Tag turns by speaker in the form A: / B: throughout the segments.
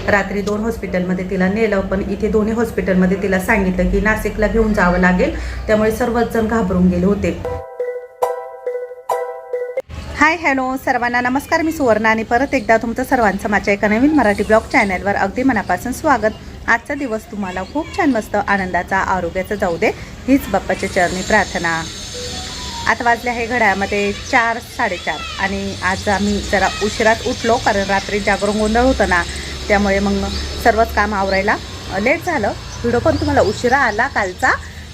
A: रात्री 2 हॉस्पिटलमध्ये तिला नेलं, पण इथे दोन्ही हॉस्पिटलमध्ये तिला सांगितलं की नाशिकला घेऊन जावं लागेल, त्यामुळे सर्वच जण घाबरून गेले होते. हाय हॅलो सर्वांना नमस्कार, मी सुवर्णा आणि परत एकदा तुमचं सर्वांचं माझ्या एका नवीन मराठी ब्लॉग चॅनलवर अगदी मनापासून स्वागत. आजचा दिवस तुम्हाला खूप छान मस्त आनंदाचा आरोग्याचा जाऊ दे हीच बाप्पाच्या चरणी प्रार्थना. आता वाजले आहे घड्याळामध्ये 4 साडेचार आणि आज आम्ही जरा उशिराच उठलो, कारण रात्री जागरण गोंधळ होतं ना, त्यामुळे मग सर्वच काम आवरायला लेट झालं. व्हिडिओ पण तुम्हाला उशिरा आला कालचा.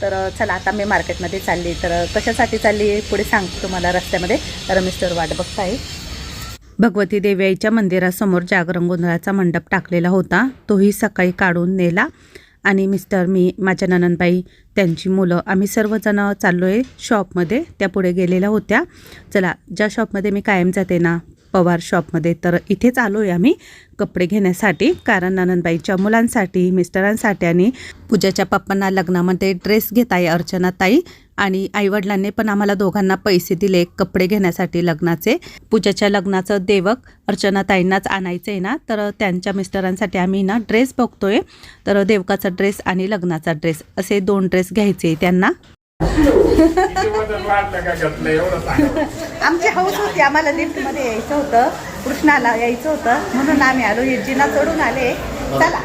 A: तर चला आता मी मार्केटमध्ये चालली. तर कशासाठी चालली पुढे सांगते तुम्हाला रस्त्यामध्ये. तर मिस्टर वाट बघताय. भगवती देवीच्या मंदिरासमोर जागरण गोंधळाचा मंडप टाकलेला होता, तोही सकाळी काढून नेला आणि मिस्टर, मी, माझ्या ननंदबाई, त्यांची मुलं, आम्ही सर्वजण चाललो आहे शॉपमध्ये. त्या पुढे गेलेल्या होत्या. चला, ज्या शॉपमध्ये मी कायम जाते ना, पवार शॉपमध्ये, तर इथेच आलो आहे आम्ही कपडे घेण्यासाठी. कारण ननंदबाईच्या मुलांसाठी, मिस्टरांसाठी आणि पूजाच्या पप्पांना लग्नामध्ये ड्रेस घेत आहे अर्चनाताई, आणि आईवडिलांनी पण आम्हाला दोघांना पैसे दिले कपडे घेण्यासाठी लग्नाचे. पूजाच्या लग्नाचं देवक अर्चनाताईंनाच आणायचं आहे ना, तर त्यांच्या मिस्टरांसाठी आम्ही ना ड्रेस बघतोय. तर देवकाचा ड्रेस आणि लग्नाचा ड्रेस असे 2 ड्रेस घ्यायचे त्यांना. आमची हौस होती, आम्हाला लिफ्टमध्ये यायचं होतं, कृष्णाला यायचं होतं, म्हणून आम्ही आलो. हे जिना चढून आले. चला.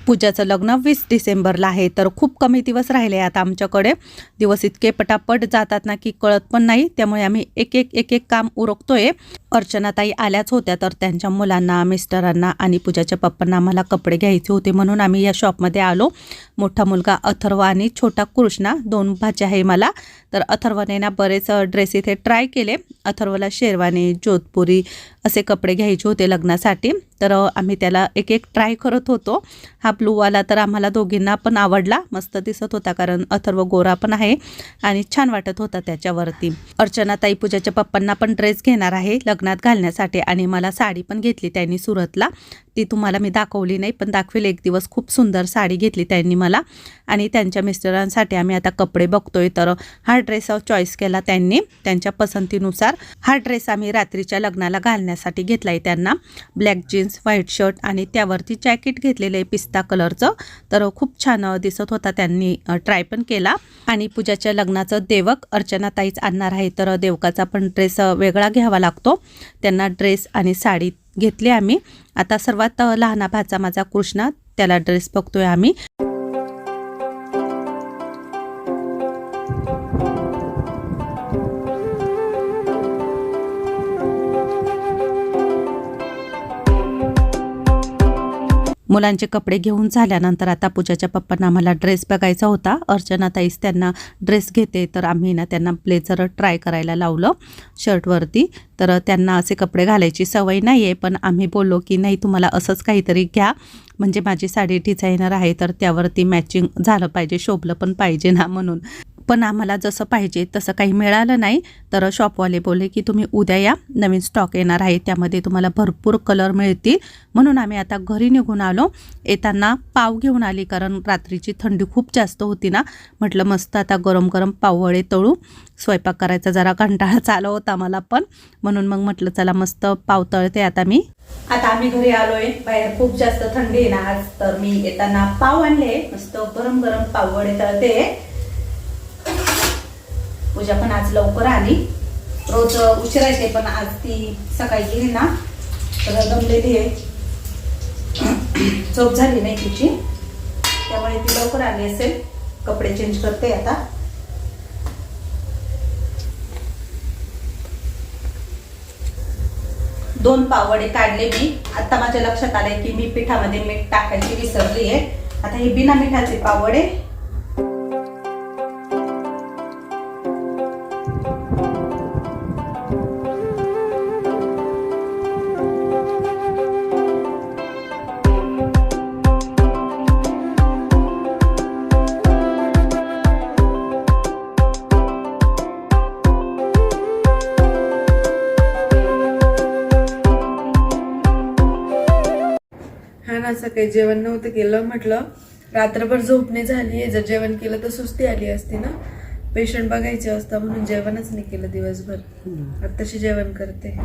A: पूजाचं लग्न 20 डिसेंबरला आहे, तर खूप कमी दिवस राहिले आता आमच्याकडे. दिवस इतके पटापट जातात ना की कळत पण नाही, त्यामुळे आम्ही एक एक काम उरकतोय. अर्चनाताई आल्याच होत्या, तर त्यांच्या मुलांना, मिस्टरांना आणि पूजाच्या पप्पांना आम्हाला कपडे घ्यायचे होते, म्हणून आम्ही या शॉपमध्ये आलो. मोठा मुलगा अथर्व आणि छोटा कृष्णा, 2 भाचे आहे मला. तर अथर्वने ना बरेच ड्रेस इथे ट्राय केले. अथर्वला शेरवानी, जोधपुरी असे कपडे घ्यायचे होते लग्नासाठी, तर आम्ही त्याला एक ट्राय करत होतो. हा ब्लूवाला तर आम्हाला दोघींना पण आवडला, मस्त दिसत होता, कारण अथर्व गोरा पण आहे आणि छान वाटत होता त्याच्यावरती. अर्चनाताई पूजाच्या पप्पांना पण ड्रेस घेणार आहे लग्नात घालण्यासाठी, आणि मला साडी पण घेतली त्यांनी सुरतला. ती तुम्हाला मी दाखवली नाही, पण दाखवेल एक दिवस. खूप सुंदर साडी घेतली त्यांनी मला, आणि त्यांच्या मिस्टरांसाठी आम्ही आता कपडे बघतोय. तर हा ड्रेस चॉईस केला त्यांनी त्यांच्या पसंतीनुसार. हा ड्रेस आम्ही रात्रीच्या लग्नाला घालण्यासाठी घेतला आहे त्यांना. ब्लॅक जीन्स, व्हाईट शर्ट आणि त्यावरती जॅकेट घेतलेलं आहे पिस्ता कलरचं. तर खूप छान दिसत होता, त्यांनी ट्राय पण केला. आणि पूजाच्या लग्नाचं देवक अर्चनाताईच आणणार आहे, तर देवकाचा पण ड्रेस वेगळा घ्यावा लागतो. त्यांना ड्रेस आणि साडी घेतली आम्ही. आता सर्वात लहाना भाचा माझा कृष्णा, त्याला ड्रेस बघतोय आम्ही. मुलांचे कपडे घेऊन झाल्यानंतर आता पूजाच्या पप्पांना आम्हाला ड्रेस बघायचा होता. अर्चनाताईच त्यांना ड्रेस घेते, तर आम्ही ना त्यांना ब्लेझर ट्राय करायला लावलं शर्टवरती. तर त्यांना असे कपडे घालायची सवय नाही आहे, पण आम्ही बोललो की नाही, तुम्हाला असंच काहीतरी घ्या, म्हणजे माझी साडी डिझायनर आहे, तर त्यावरती मॅचिंग झालं पाहिजे, शोभलं पण पाहिजे ना, म्हणून. पण आम्हाला जसं पाहिजे तसं काही मिळालं नाही. तर शॉपवाले बोलले की तुम्ही उद्या या, नवीन स्टॉक येणार आहे, त्यामध्ये तुम्हाला भरपूर कलर मिळतील. म्हणून आम्ही आता घरी निघून आलो. येताना पाव घेऊन आली, कारण रात्रीची थंडी खूप जास्त होती ना. म्हटलं मस्त आता गरम गरम पाववडे तळू. स्वयंपाक करायचा जरा कंटाळा चालू होता मला पण, म्हणून मग म्हटलं चला मस्त पाव तळते आता मी. आता आम्ही घरी आलोय. बाहेर खूप जास्त थंडी आहे ना आज, तर मी येताना पाव आणले, मस्त गरम गरम पाववडे तळते. पूजा पण आज लवकर आली. रोज उशिरा येते, पण आज ती सकाळी गेली ना, तर दमलेली आहे, झोप झाली नाही तिची, त्यामुळे ती लवकर आली असेल. कपडे चेंज करते आता. दोन पाववडे काढले मी. आता माझ्या लक्षात आले की मी पिठामध्ये मीठ टाकायची विसरली आहे. आता हे बिना मिठाचे पाववडे.
B: असं काही जेवण नव्हतं केलं. म्हटलं रात्रभर झोप नाही झाली, जर जेवण केलं तर सुस्ती आली असती ना, पेशंट बघायचे असता, म्हणून जेवणच नाही केलं दिवसभर. आत्ताशी जेवण करते.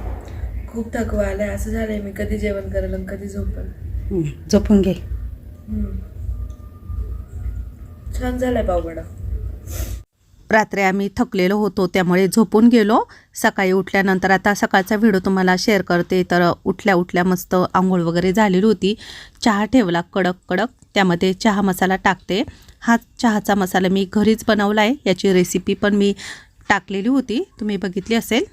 B: खूप थकवा आलाय. असं झालंय मी कधी जेवण करेल आणि कधी झोपल.
A: झोपून घे.
B: छान झालाय पाववडा.
A: रात्री आम्ही थकलेलो होतो त्यामुळे झोपून गेलो. सकाळी उठल्यानंतर आता सकाळचा व्हिडिओ तुम्हाला शेअर करते. तर उठल्या मस्त आंघोळ वगैरे झालेली होती. चहा ठेवला कडक. त्यामध्ये चहा मसाला टाकते. हा चहाचा मसाला मी घरीच बनवला आहे. याची रेसिपी पण मी टाकलेली होती, तुम्ही बघितली असेल.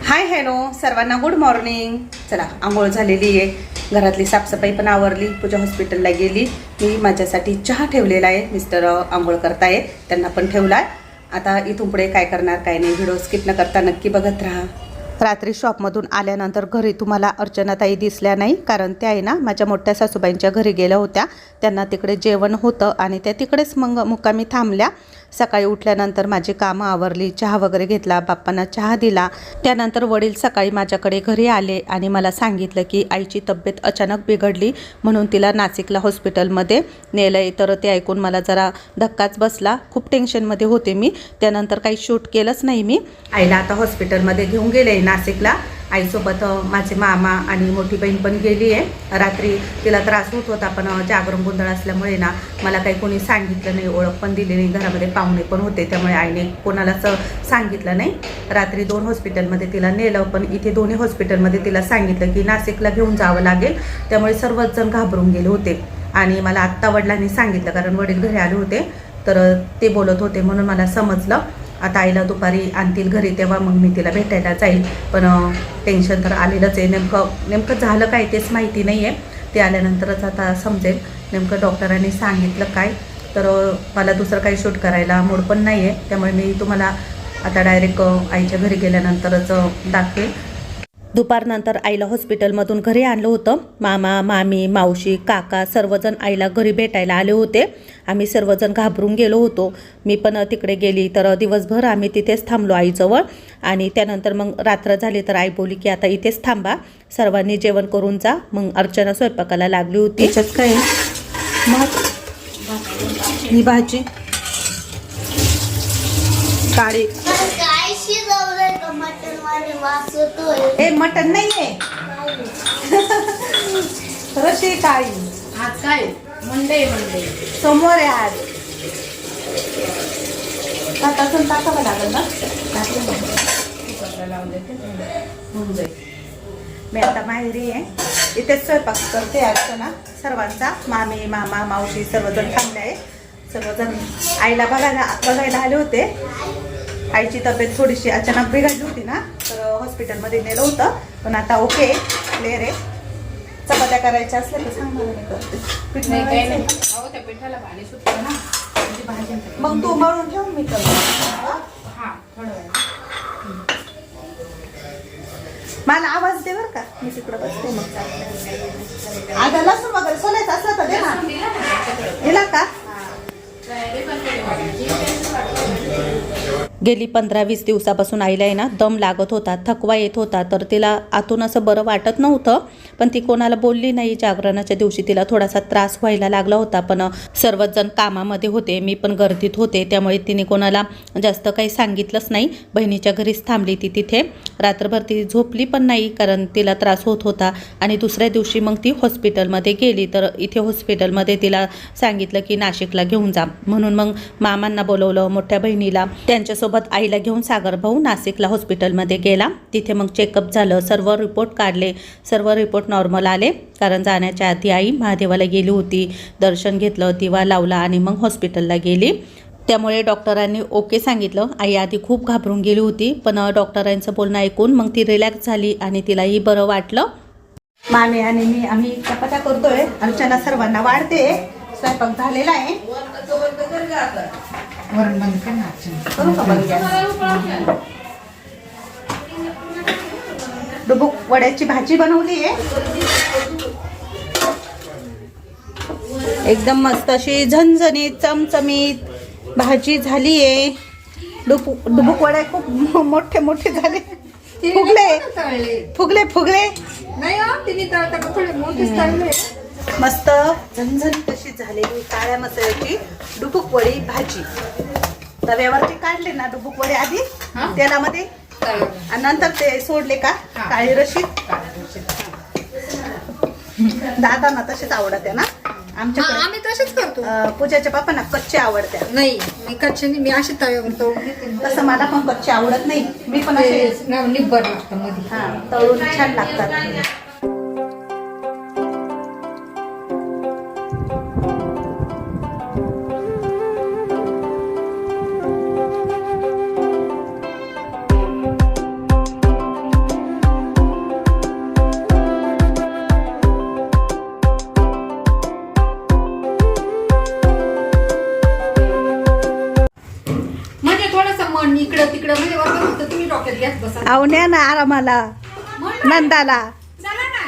A: हाय हॅलो सर्वांना, गुड मॉर्निंग. चला, आंघोळ झालेली आहे, घरातली साफसफाई पण आवरली, पूजा हॉस्पिटलला गेली. मी माझ्यासाठी चहा ठेवलेला आहे. मिस्टर आंघोळ करतायत, त्यांना पण ठेवला आहे. आता इथून पुढे काय करणार काय नाही, व्हिडिओ स्किप न करता नक्की बघत राहा. रात्री शॉपमधून आल्यानंतर घरी तुम्हाला अर्चनाताई दिसल्या नाही, कारण त्या आहे ना माझ्या मोठ्या सासूबाईंच्या घरी गेल्या होत्या. त्यांना तिकडे जेवण होतं आणि त्या तिकडेच मग मुक्कामी थांबल्या. सकाळी उठल्यानंतर माझी कामं आवरली, चहा वगैरे घेतला, बाप्पांना चहा दिला. त्यानंतर वडील सकाळी माझ्याकडे घरी आले आणि मला सांगितलं की आईची तब्येत अचानक बिघडली, म्हणून तिला नाशिकला हॉस्पिटलमध्ये नेलं आहे. तर ते ऐकून मला जरा धक्काच बसला. खूप टेन्शनमध्ये होते मी. त्यानंतर काही शूट केलंच नाही मी. आईला आता हॉस्पिटलमध्ये घेऊन गेले नाशिकला. आईसोबत माझे मामा आणि मोठी बहीण पण गेली आहे. रात्री तिला त्रास होत होता, पण जागरण गोंधळ असल्यामुळे ना मला काही कोणी सांगितलं नाही, ओळख पण दिली नाही. घरामध्ये पाहुणे पण होते, त्यामुळे आईने कोणालाच सांगितलं नाही. रात्री 2 हॉस्पिटलमध्ये तिला नेलं, पण इथे दोन्ही हॉस्पिटलमध्ये तिला सांगितलं की नाशिकला घेऊन जावं लागेल. त्यामुळे सर्वच जण घाबरून गेले होते. आणि मला आत्ता वडिलांनी सांगितलं, कारण वडील घरी आले होते तर ते बोलत होते, म्हणून मला समजलं. आता आईला दुपारी आणतील घरी, तेव्हा मग मी तिला भेटायला जाईल. पण टेन्शन तर आलेलंच आहे. नेमकं झालं काय तेच माहिती नाही आहे. ते आल्यानंतरच आता समजेल नेमकं डॉक्टरांनी सांगितलं काय. तर मला दुसरं काही शूट करायला मूड पण नाही आहे, त्यामुळे मी तुम्हाला आता डायरेक्ट आईच्या घरी गेल्यानंतरच दाखवेल. दुपारनंतर आईला हॉस्पिटलमधून घरी आणलं होतं. मामा, मामी, मावशी, काका सर्वजण आईला घरी भेटायला आले होते. आम्ही सर्वजण घाबरून गेलो होतो. मी पण तिकडे गेली तर दिवसभर आम्ही तिथेच थांबलो आईजवळ. आणि त्यानंतर मग रात्र झाली तर आई बोली की आता इथेच थांबा, सर्वांनी जेवण करून जा. मग अर्चना स्वयंपाकाला लागली होती. त्याच्यात काय ही भाजी काळी. हे मटन नाहीये, रशी काळी.
C: आज काय मंडे
A: सोमवार आहे आज. ताटातून टाकावं लागेल ना. मी आता माहेरी आहे, इथेच स्वयंपाक करते. अर्चना सर्वांचा, मामी, मामा, मावशी सर्वजण थांबले आहे. सर्वजण आईला बघायला आले होते. आईची तब्येत थोडीशी अचानक बिघडली होती ना, तर हॉस्पिटलमध्ये नेलं होतं. पण आता ओके, क्लिअर आहे. चपात्या करायच्या असल्या तर सांग मला, मी करते. पीठ मळायचं.
C: त्या पिठाला पाणी सुटतं ना, म्हणजे भाजी
A: मग तू मळून ठेव, मी करते.
C: हा थोडं वेळ.
A: मला आवाज दे बरं का, मी तिकडं बसते. मग चालते. आता लसूण वगैरे सोलायचं असलं तर दे ना. दिला का? गेली 15-20 दिवसापासून आईला आहे ना दम लागत होता, थकवा येत होता. तर तिला आतून असं बरं वाटत नव्हतं, पण ती कोणाला बोलली नाही. जागरणाच्या दिवशी तिला थोडासा त्रास व्हायला लागला होता, पण सर्वच जण कामामध्ये होते, मी पण गर्दीत होते, त्यामुळे तिने कोणाला जास्त काही सांगितलंच नाही. बहिणीच्या घरीच थांबली ती तिथे. रात्रभर ती झोपली पण नाही, कारण तिला त्रास होत होता. आणि दुसऱ्या दिवशी मग ती हॉस्पिटलमध्ये गेली. तर इथे हॉस्पिटलमध्ये तिला सांगितलं की नाशिकला घेऊन जा, म्हणून मग मामांना बोलवलं, मोठ्या बहिणीला. त्यांच्यासोबत आईला घेऊन सागर भाऊ नाशिकला हॉस्पिटलमध्ये गेला. तिथे मग चेकअप झालं, सर्व रिपोर्ट काढले. सर्व रिपोर्ट नॉर्मल आले, कारण जाण्याच्या आधी आई महादेवाला गेली होती, दर्शन घेतलं, दिवा लावला आणि मग हॉस्पिटलला गेली. त्यामुळे डॉक्टरांनी ओके सांगितलं. आई आधी खूप घाबरून गेली होती, पण डॉक्टरांचं बोलणं ऐकून मग ती रिलॅक्स झाली आणि तिलाही बरं वाटलं. मामी आणि मी आम्ही चपात्या करतोय. अर्चना सर्वांना वाढते. स्वयंपाक झालेला आहे.
C: वरण बंद कर ना.
A: करू का बंद गॅस? डुबुक वड्याची भाजी बनवली आहे, एकदम मस्त अशी झणझणीत चमचमीत भाजी झाली आहे. डुबुक वड्या खूप मोठे मोठे झाले, फुगले
C: नाही हो, तिने थोडे मोठेच तळले.
A: मस्त झणझणीत अशी झालेली काळ्या मसाल्याची डुबुक वडी भाजी. तव्यावरती काढले ना डुबुक वडे आधी, तेलामध्ये
C: तळलं.
A: आणि नंतर ते सोडले का
C: हा.
A: काळी रशी
C: काळ्या रशीत.
A: दादांना तसेच आवडते ना आमच्याकडे
C: आम्ही तसेच करतो.
A: पूजाच्या बापांना कच्चे आवडते.
C: नाही मी कच्चे नाही, मी अशी तव्यावर तळून घेते.
A: तसं मला पण कच्चे आवडत नाही, मी पण असे
C: निब्बर लागतं मध्ये.
A: हा तळून छान लागतात.
C: म्हणजे थोडस मन इकडं तिकडं म्हणजे वरती फक्त तुम्ही डोक्यात घ्यात बसा.
A: आवण्या ना आरामाला नंदाला
C: चला ना.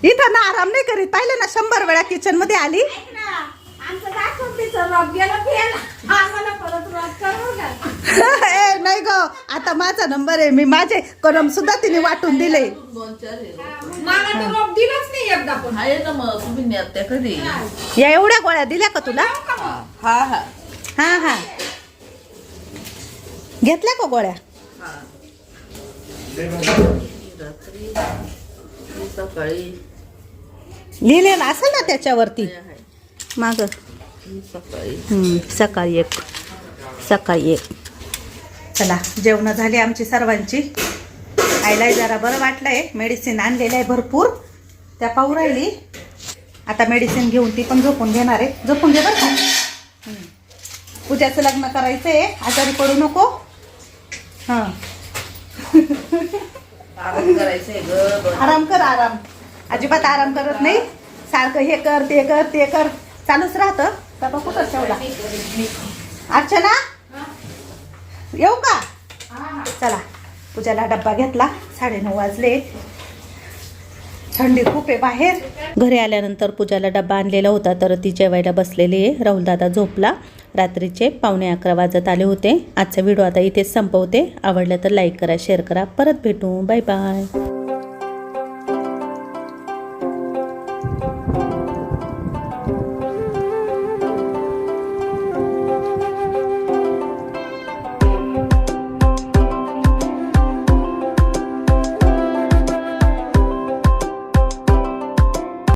A: इथं ना आराम नाही करीत, पाहिलं ना 100 वेळा किचन मध्ये आली.
C: आमचं दाखवतेचं रॉक गेलं गेलं. आम्हाला परत रॉक करू का?
A: ए, नाही ग, आता माझा नंबर आहे, मी माझे कलम सुद्धा तिने वाटून दिले.
C: मला तर रॉक दिलंच नाही एकदा पण.
D: आहे ना मग तुम्ही नेत्या कधी
A: या एवढ्या गोळ्या दिल्या का तुला?
D: हा हा
A: हा हा घेतल्या का गोळ्या?
D: रात्री सकाळी
A: लिहिलेलं असेल ना त्याच्यावरती माग.
D: सकाळी
A: सकाळी एक. चला जेवण झाली आमची सर्वांची. आईला जरा बरं वाटलंय, मेडिसिन आणलेलं आहे भरपूर, त्या पाहू राहिली. आता मेडिसिन घेऊन ती पण झोपून घेणार आहे. झोपून घे बरं का. पूजाचं लग्न करायचंय, आजारी पडू नको. हां
D: आराम करायचंय ग.
A: आराम कर, आराम अजिबात आराम करत नाही. सारखं हे कर ते कर चालूच राहतं. बाबा कुठं ठेवला? अर्चना येऊ का? चला पूजाला डब्बा घेतला. 9:30 वाजले. थंडी खूप आहे बाहेर. घरी आल्यानंतर पूजाला डब्बा आणलेला होता, तर ती जेवायला बसलेली आहे. राहुल दादा झोपला. रात्रीचे 11:15 वाजत आले होते. आजचा व्हिडिओ आता इथेच संपवते. आवडलं तर लाईक करा, शेअर करा. परत भेटू. Bye bye.